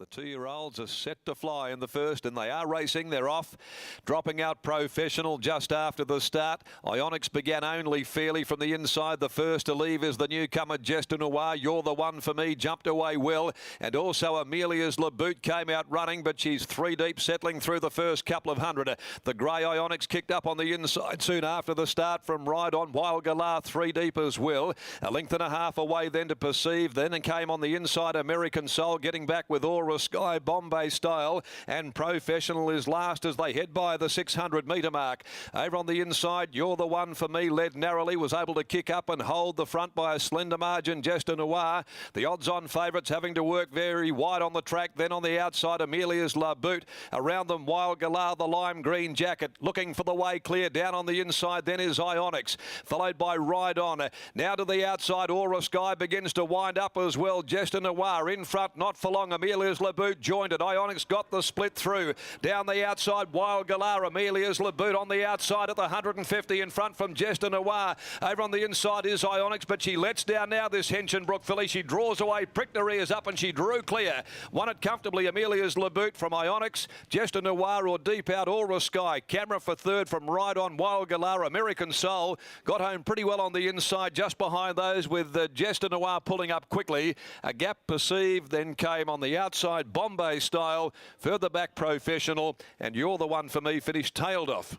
The two-year-olds are set to fly in the first, and they are racing. They're off. Dropping out Professional just after the start. Ionics began only fairly from the inside. The first to leave is the newcomer, Jester Noir. You're the one for me. Jumped away well. And also Amelia's Laboot came out running, but she's three deep, settling through the first couple of hundred. The grey Ionics kicked up on the inside soon after the start from Ride On. Wild Galah three deep as well. A length and a half away then to Perceive. Then came on the inside American Soul, getting back with Aura Sky, Bombay Style, and Professional is last as they head by the 600-metre mark. Over on the inside, You're the One for Me led narrowly, was able to kick up and hold the front by a slender margin, Jester Noir. The odds-on favourites having to work very wide on the track. Then on the outside, Amelia's Laboot. Around them, Wild Galah, the lime green jacket, looking for the way clear. Down on the inside, then is Ionics, followed by Ride On. Now to the outside, Aura Sky begins to wind up as well. Jester Noir in front, not for long. Amelia's Laboot joined it. Ionics got the split through. Down the outside, Wild Galah. Amelia's Laboot on the outside at the 150 in front from Jester Noir. Over on the inside is Ionics, but she lets down now this Hinchinbrook filly. She draws away, pricked her ears up, and she drew clear. Won it comfortably, Amelia's Laboot from Ionics. Jester Noir or deep out, Aura Sky. Camera for third from Ride On, Wild Galah. American Soul got home pretty well on the inside, just behind those with Jester Noir pulling up quickly. A gap Perceived, then came on the outside, Bombay Style. Further back, Professional, and You're the One for Me finished tailed off.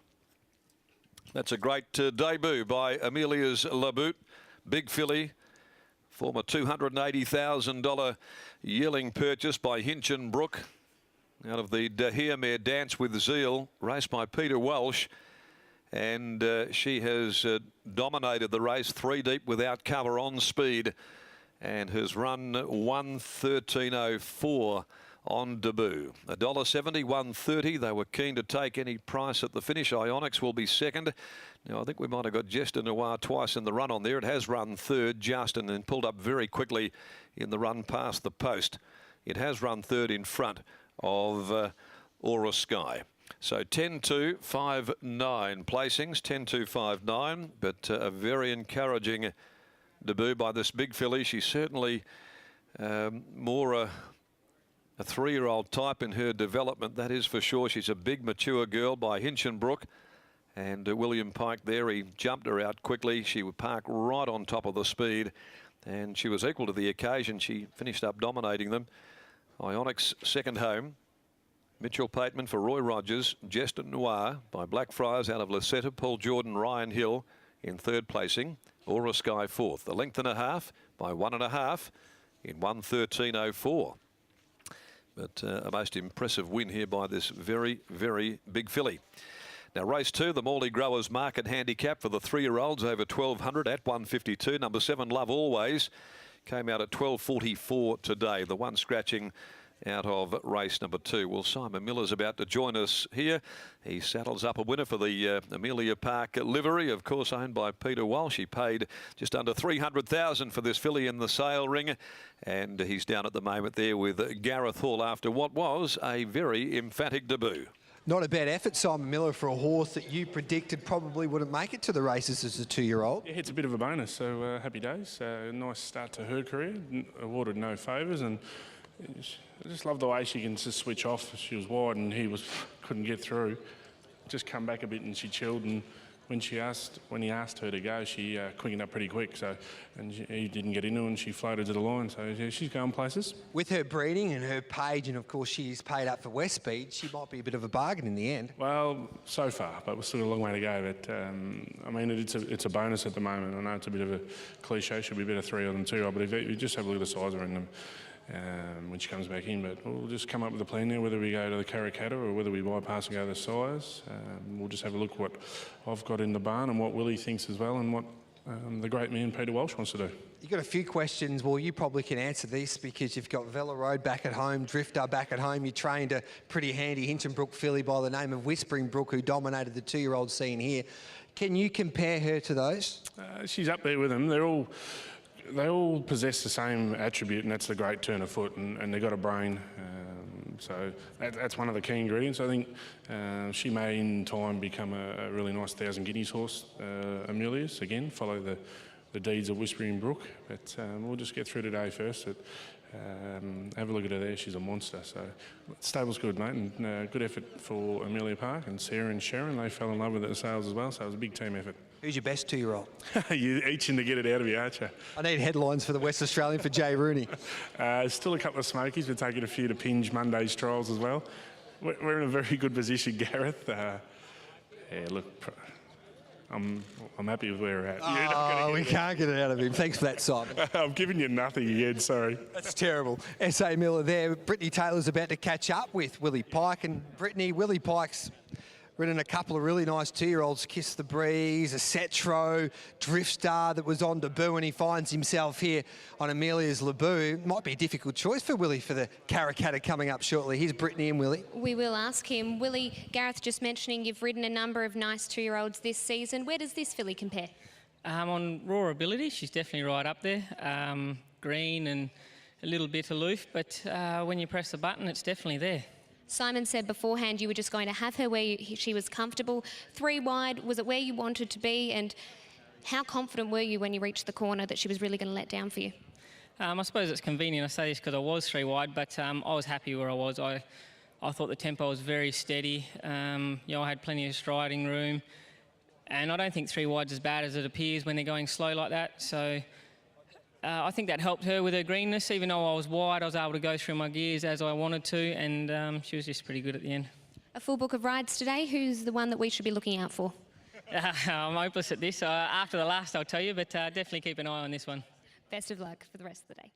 That's a great debut by Amelia's Laboot. Big filly, former $280,000 yearling purchase by Hinchinbrook out of the Dahir mare Dance with Zeal, raced by Peter Walsh. And she has dominated the race three deep without cover on speed and has run 1:13.04 on debut. $1.70, 1:30. They were keen to take any price at the finish. Ionics will be second. Now, I think we might have got Jester Noir twice in the run on there. It has run third just and then pulled up very quickly in the run past the post. It has run third in front of Aura Sky. So 10-2-5-9 placings, 10-2-5-9, but a very encouraging debut by this big filly. She's certainly more a three-year-old type in her development, that is for sure. She's a big mature girl by Hinchinbrook, and William Pike there, he jumped her out quickly. She would park right on top of the speed, and she was equal to the occasion. She finished up dominating them. Ionics second home. Mitchell Pateman for Roy Rogers. Jester Noir by Blackfriars out of Lucetta. Paul Jordan, Ryan Hill in third placing. Aura Sky fourth. A length and a half by 1.5 in 1:13.04. But a most impressive win here by this very, very big filly. Now, race two, the Morley Growers Market Handicap for the three-year-olds over 1,200 at 152. Number 7, Love Always, came out at 12.44 today. The one scratching out of race number 2. Well, Simon Miller's about to join us here. He saddles up a winner for the Amelia Park livery, of course owned by Peter Walsh. He paid just under $300,000 for this filly in the sale ring, and he's down at the moment there with Gareth Hall after what was a very emphatic debut. Not a bad effort, Simon Miller, for a horse that you predicted probably wouldn't make it to the races as a 2-year-old. Yeah, it's a bit of a bonus, so happy days. Nice start to her career, awarded no favours, and I just love the way she can just switch off. She was wide and couldn't get through. Just come back a bit and she chilled, and when he asked her to go, she quickened up pretty quick. So, and he didn't get into her and she floated to the line. So yeah, she's going places. With her breeding and her page, and of course she's paid up for West Speed, she might be a bit of a bargain in the end. Well, so far, but we've still got a long way to go. But I mean, it's a bonus at the moment. I know it's a bit of a cliche. She'll be a bit of 3 than 2, but if you just have a look at the size of her in them. When she comes back in, but we'll just come up with a plan there, whether we go to the Karrakatta or whether we bypass and go to the Sires. We'll just have a look what I've got in the barn and what Willie thinks as well, and what the great man Peter Walsh wants to do. You've got a few questions. Well, you probably can answer this because you've got Vela Road back at home, Drifter back at home. You trained a pretty handy Hinchinbrook filly by the name of Whispering Brook, who dominated the 2-year-old scene here. Can you compare her to those? She's up there with them. They all possess the same attribute, and that's the great turn of foot, and they've got a brain. So that's one of the key ingredients. I think she may in time become a really nice 1,000 guineas horse, Amelia's. Again, follow the deeds of Whispering Brook. But we'll just get through today first. Have a look at her there, she's a monster. So stable's good, mate, and good effort for Amelia Park, and Sarah and Sharon, they fell in love with it at sales as well, so it was a big team effort. Who's your best 2-year-old? You're itching to get it out of you, aren't you? I need headlines for the West Australian for Jay Rooney. Still a couple of smokies. We're taking a few to Pinge Monday's trials as well. We're in a very good position, Gareth. Yeah, look, I'm happy with where we're at. Oh, we can't get it out of him. Thanks for that, Simon. I'm giving you nothing again, sorry. That's terrible. S.A. Miller there. Brittany Taylor's about to catch up with Willie Pike. And Brittany, Willie Pike's ridden a couple of really nice 2-year-olds, Kiss the Breeze, a Cetro, Drift Star that was on debut, and he finds himself here on Amelia's Laboo. Might be a difficult choice for Willie for the Karrakatta coming up shortly. Here's Brittany and Willie. We will ask him. Willie, Gareth just mentioning you've ridden a number of nice 2-year-olds this season. Where does this filly compare? On raw ability, she's definitely right up there. Green and a little bit aloof, but when you press the button, it's definitely there. Simon said beforehand you were just going to have her where she was comfortable. 3 wide, was it where you wanted to be? And how confident were you when you reached the corner that she was really going to let down for you? I suppose it's convenient I say this because I was 3 wide, but I was happy where I was. I thought the tempo was very steady. I had plenty of striding room. And I don't think 3 wide's as bad as it appears when they're going slow like that. So I think that helped her with her greenness. Even though I was wide, I was able to go through my gears as I wanted to, and she was just pretty good at the end. A full book of rides today. Who's the one that we should be looking out for? I'm hopeless at this. After the last, I'll tell you, but definitely keep an eye on this one. Best of luck for the rest of the day.